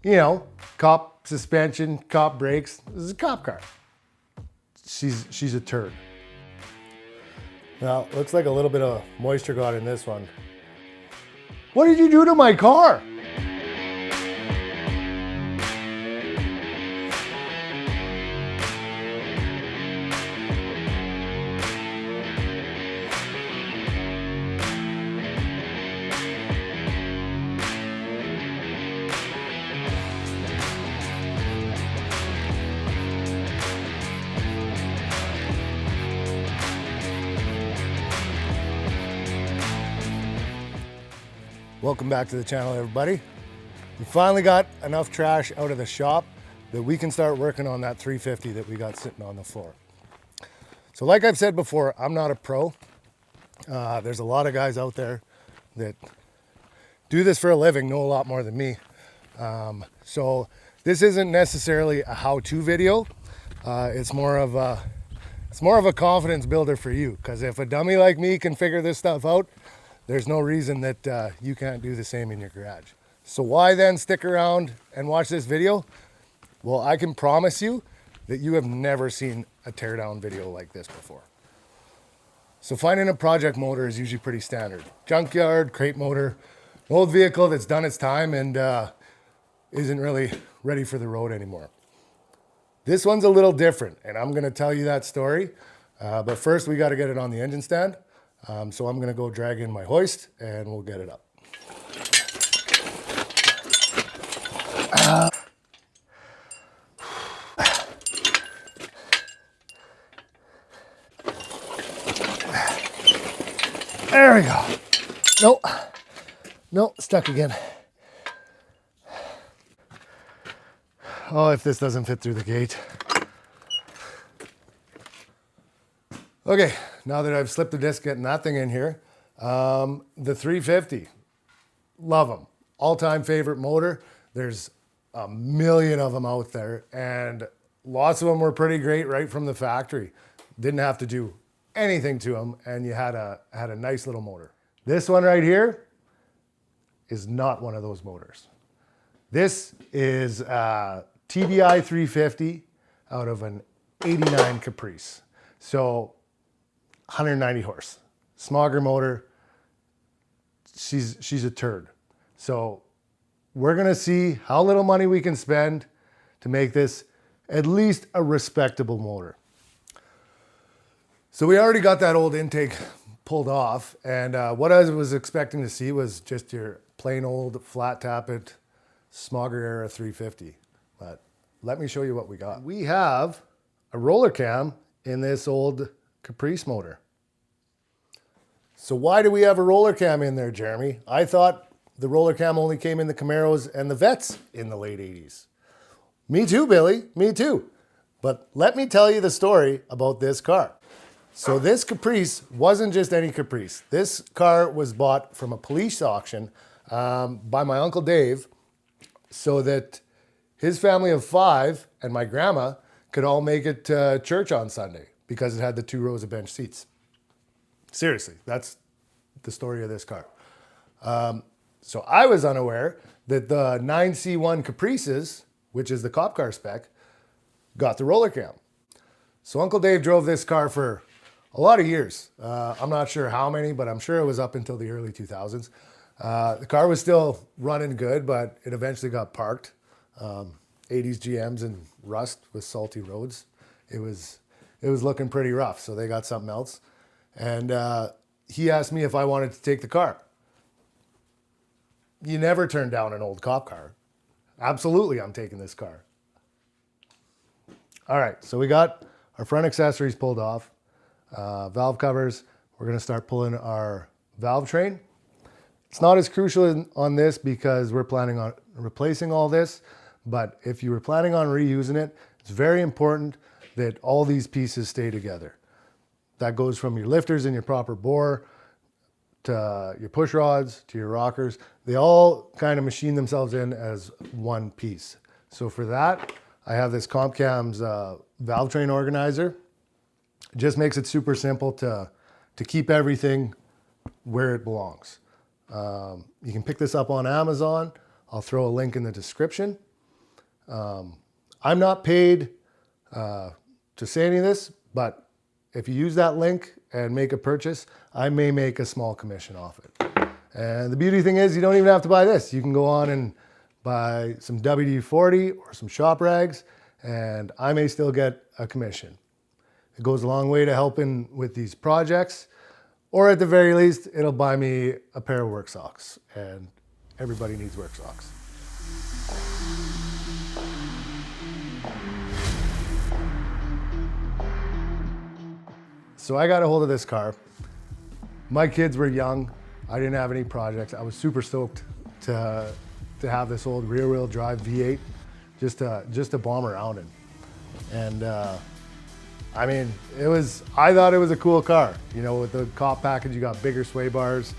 You know, cop suspension, cop brakes. This is a cop car. She's a turd. Now, looks like a little bit of moisture got in this one. What did you do to my car? Welcome back to the channel, everybody. We finally got enough trash out of the shop that we can start working on that 350 that we got sitting on the floor. So like I've said before, I'm not a pro. There's a lot of guys out there that do this for a living, know a lot more than me. So this isn't necessarily a how-to video. It's more of a confidence builder for you, because if a dummy like me can figure this stuff out, there's no reason that you can't do the same in your garage. So why then stick around and watch this video? Well, I can promise you that you have never seen a teardown video like this before. So finding a project motor is usually pretty standard. Junkyard, crate motor, old vehicle that's done its time and isn't really ready for the road anymore. This one's a little different, and I'm gonna tell you that story. But first we gotta get it on the engine stand. So I'm gonna go drag in my hoist and we'll get it up. There we go. Nope, stuck again. Oh, if this doesn't fit through the gate. Okay, now that I've slipped the disc getting that thing in here, the 350, love them. All-time favorite motor. There's a million of them out there, and lots of them were pretty great right from the factory. Didn't have to do anything to them, and you had a nice little motor. This one right here is not one of those motors. This is a TBI 350 out of an 89 Caprice. So 190 horse, smogger motor. She's a turd. So we're gonna see how little money we can spend to make this at least a respectable motor. So we already got that old intake pulled off, and what I was expecting to see was just your plain old flat tappet smogger era 350. But let me show you what we got. We have a roller cam in this old Caprice motor. So why do we have a roller cam in there, Jeremy? I thought the roller cam only came in the Camaros and the Vets in the late 80s. Me too, Billy, me too. But let me tell you the story about this car. So this Caprice wasn't just any Caprice. This car was bought from a police auction by my Uncle Dave so that his family of 5 and my grandma could all make it to church on Sunday because it had the 2 rows of bench seats. Seriously, that's the story of this car. So I was unaware that the 9C1 Caprices, which is the cop car spec, got the roller cam. So Uncle Dave drove this car for a lot of years. I'm not sure how many, but I'm sure it was up until the early 2000s. The car was still running good, but it eventually got parked. 80s GMs and rust with salty roads. It was looking pretty rough, so they got something else. And he asked me if I wanted to take the car. You never turn down an old cop car. Absolutely, I'm taking this car. All right, so we got our front accessories pulled off, valve covers. We're gonna start pulling our valve train. It's not as crucial on this because we're planning on replacing all this, but if you were planning on reusing it, it's very important that all these pieces stay together. That goes from your lifters and your proper bore to your push rods to your rockers. They all kind of machine themselves in as one piece. So for that, I have this CompCam's valve train organizer. It just makes it super simple to keep everything where it belongs. You can pick this up on Amazon. I'll throw a link in the description. I'm not paid to say any of this, but if you use that link and make a purchase, I may make a small commission off it. And the beauty thing is you don't even have to buy this. You can go on and buy some WD-40 or some shop rags, and I may still get a commission. It goes a long way to helping with these projects, or at the very least, it'll buy me a pair of work socks, and everybody needs work socks. So I got a hold of this car. My kids were young. I didn't have any projects. I was super stoked to have this old rear wheel drive V8 just to bomb around in. And I mean, I thought it was a cool car. You know, with the cop package, you got bigger sway bars,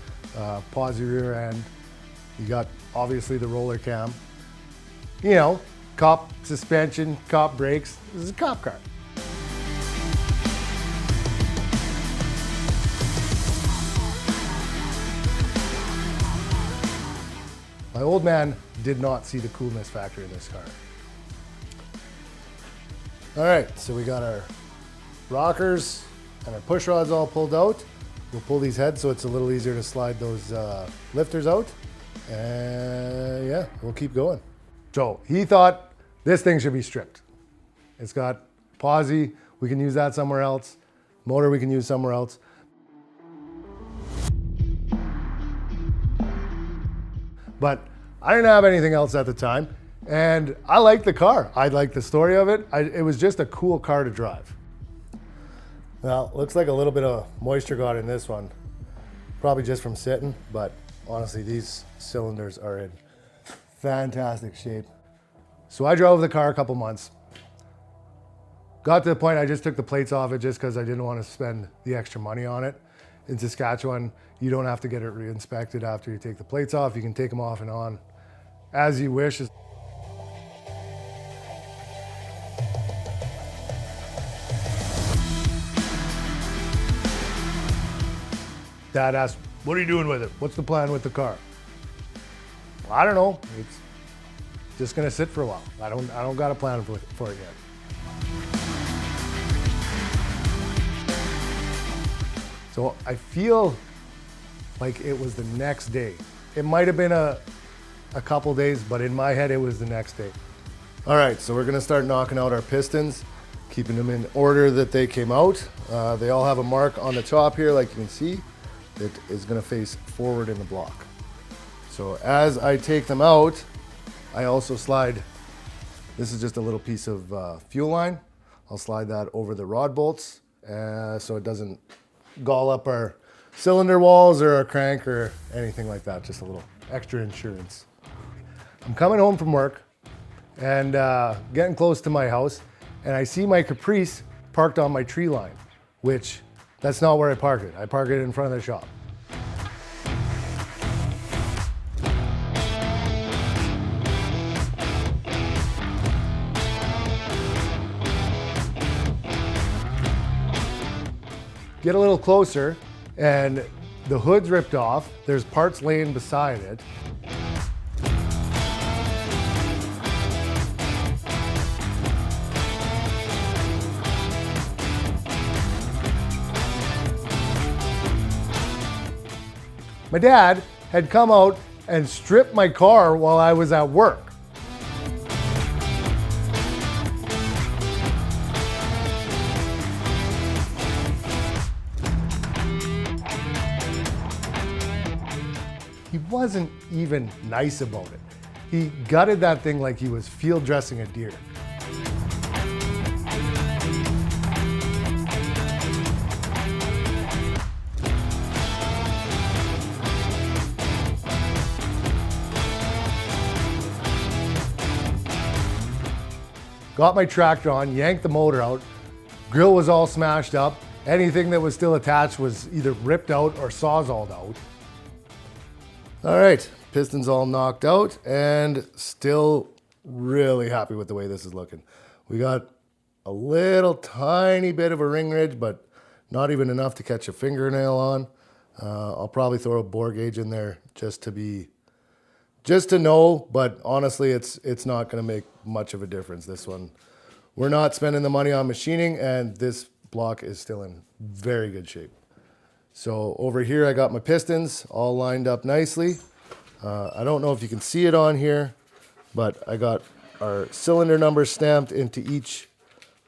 posi rear end. You got obviously the roller cam. You know, cop suspension, cop brakes. This is a cop car. My old man did not see the coolness factor in this car. All right, so we got our rockers and our push rods all pulled out. We'll pull these heads so it's a little easier to slide those lifters out. And yeah, we'll keep going. So he thought this thing should be stripped. It's got posi, we can use that somewhere else. Motor we can use somewhere else. But I didn't have anything else at the time, and I liked the car. I liked the story of it. It was just a cool car to drive. Well, looks like a little bit of moisture got in this one. Probably just from sitting, but honestly, these cylinders are in fantastic shape. So I drove the car a couple months. Got to the point I just took the plates off it just because I didn't want to spend the extra money on it. In Saskatchewan, you don't have to get it re-inspected after you take the plates off. You can take them off and on as you wish. Dad asked, "What are you doing with it? What's the plan with the car?" Well, I don't know. It's just gonna sit for a while. I don't got a plan for it yet. So I feel like it was the next day. It might have been a couple days, but in my head, it was the next day. All right, so we're gonna start knocking out our pistons, keeping them in order that they came out. They all have a mark on the top here, like you can see. It is gonna face forward in the block. So as I take them out, I also slide, this is just a little piece of fuel line. I'll slide that over the rod bolts so it doesn't gall up our cylinder walls or our crank or anything like that, just a little extra insurance. I'm coming home from work and getting close to my house, and I see my Caprice parked on my tree line, which that's not where I park it. I park it in front of the shop. Get a little closer, and the hood's ripped off. There's parts laying beside it. My dad had come out and stripped my car while I was at work. He wasn't even nice about it. He gutted that thing like he was field dressing a deer. Got my tractor on, yanked the motor out. Grill was all smashed up. Anything that was still attached was either ripped out or sawzalled out. All right, pistons all knocked out, and still really happy with the way this is looking. We got a little tiny bit of a ring ridge, but not even enough to catch a fingernail on. I'll probably throw a bore gauge in there just to be just to know, but honestly, it's not going to make much of a difference, this one. We're not spending the money on machining, and this block is still in very good shape. So over here, I got my pistons all lined up nicely. I don't know if you can see it on here, but I got our cylinder numbers stamped into each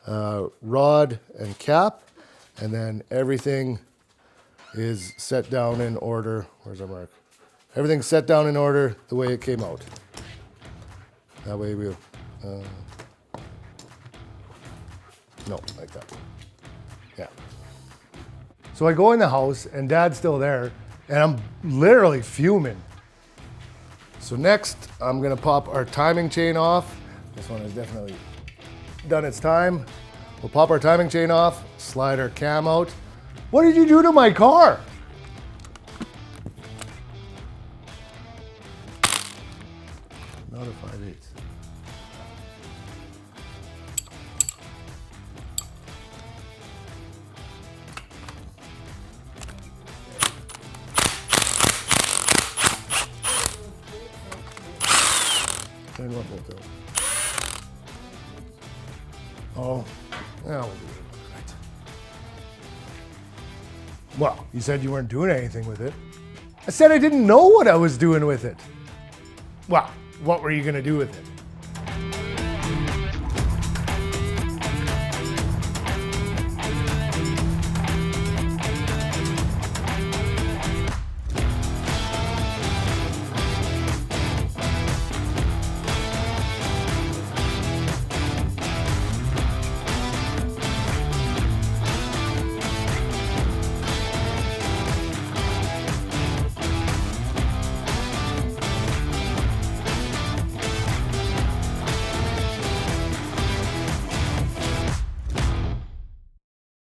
rod and cap, and then everything is set down in order. Where's our mark? Everything's set down in order the way it came out. That way we'll, no, like that. Yeah. So I go in the house and Dad's still there and I'm literally fuming. So next I'm gonna pop our timing chain off. This one has definitely done its time. We'll pop our timing chain off, slide our cam out. What did you do to my car? Not a 5/8. And what we'll do. Oh, yeah, we'll do it. Right. Well, you said you weren't doing anything with it. I said I didn't know what I was doing with it. Well, what were you gonna do with it?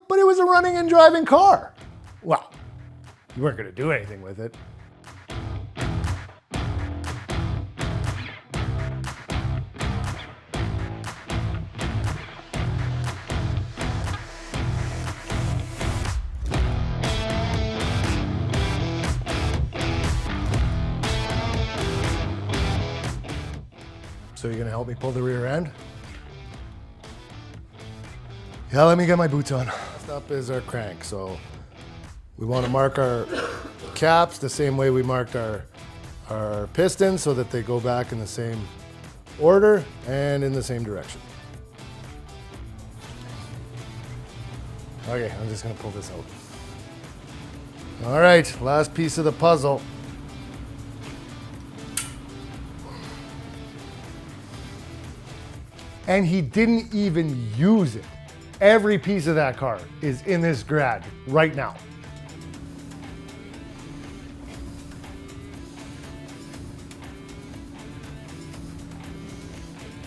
But it was a running and driving car. Well, you weren't gonna do anything with it. So you're gonna help me pull the rear end? Yeah, let me get my boots on. Next up is our crank. So we want to mark our caps the same way we marked our pistons so that they go back in the same order and in the same direction. Okay, I'm just gonna pull this out. All right, last piece of the puzzle. And he didn't even use it. Every piece of that car is in this garage right now.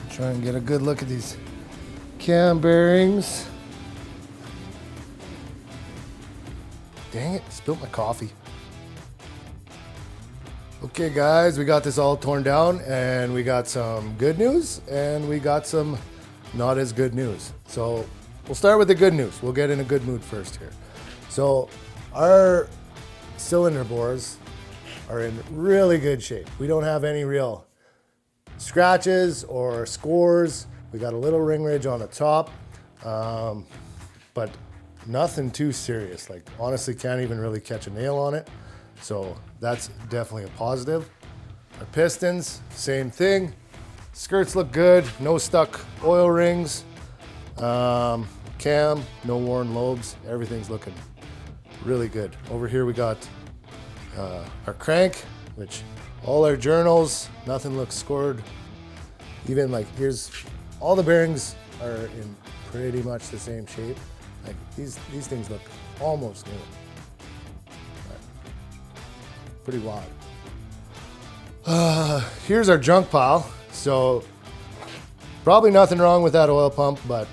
Try and get a good look at these cam bearings. Dang it, spilled my coffee. Okay guys, we got this all torn down and we got some good news and we got some not as good news. So we'll start with the good news. We'll get in a good mood first here. So our cylinder bores are in really good shape. We don't have any real scratches or scores. We got a little ring ridge on the top, but nothing too serious. Like honestly, can't even really catch a nail on it. So that's definitely a positive. Our pistons, same thing. Skirts look good, no stuck oil rings. Cam, no worn lobes. Everything's looking really good. Over here we got our crank, which all our journals, nothing looks scored. Even like here's, all the bearings are in pretty much the same shape. Like these things look almost new. Pretty wild. Here's our junk pile. So probably nothing wrong with that oil pump, but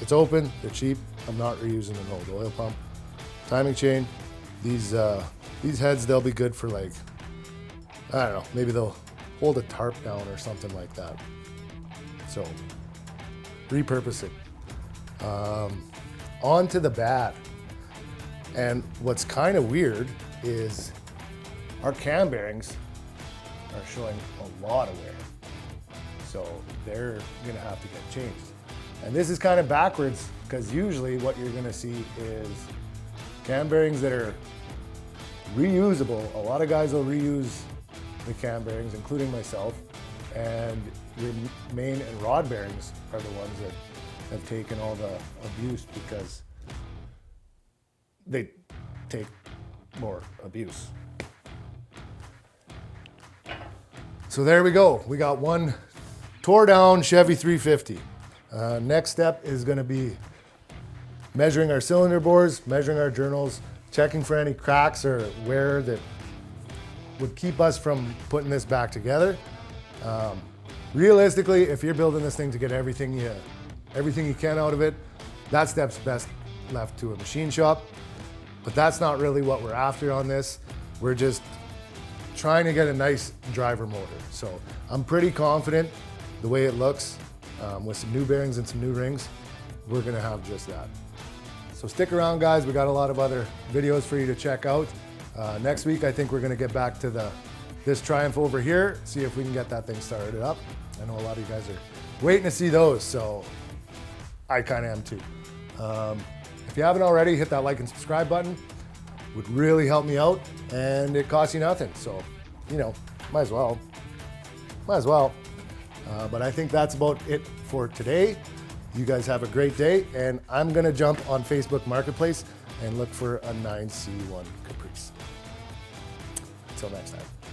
it's open, they're cheap. I'm not reusing an old oil pump. Timing chain, these heads, they'll be good for like, I don't know, maybe they'll hold a tarp down or something like that. So repurpose it. On to the bad. And what's kind of weird is our cam bearings are showing a lot of wear. So they're gonna have to get changed. And this is kind of backwards, because usually what you're gonna see is cam bearings that are reusable. A lot of guys will reuse the cam bearings, including myself, and your main and rod bearings are the ones that have taken all the abuse because they take more abuse. So there we go. We got one tore down Chevy 350. Next step is going to be measuring our cylinder bores, measuring our journals, checking for any cracks or wear that would keep us from putting this back together. Realistically, if you're building this thing to get everything you can out of it, that step's best left to a machine shop. But that's not really what we're after on this. We're just trying to get a nice driver motor. So I'm pretty confident the way it looks, with some new bearings and some new rings, we're gonna have just that. So stick around, guys. We got a lot of other videos for you to check out. Next week, I think we're gonna get back to this Triumph over here, see if we can get that thing started up. I know a lot of you guys are waiting to see those, so I kind of am too. If you haven't already, hit that like and subscribe button. Would really help me out, and it costs you nothing. So, you know, might as well. But I think that's about it for today. You guys have a great day, and I'm gonna jump on Facebook Marketplace and look for a 9C1 Caprice. Until next time.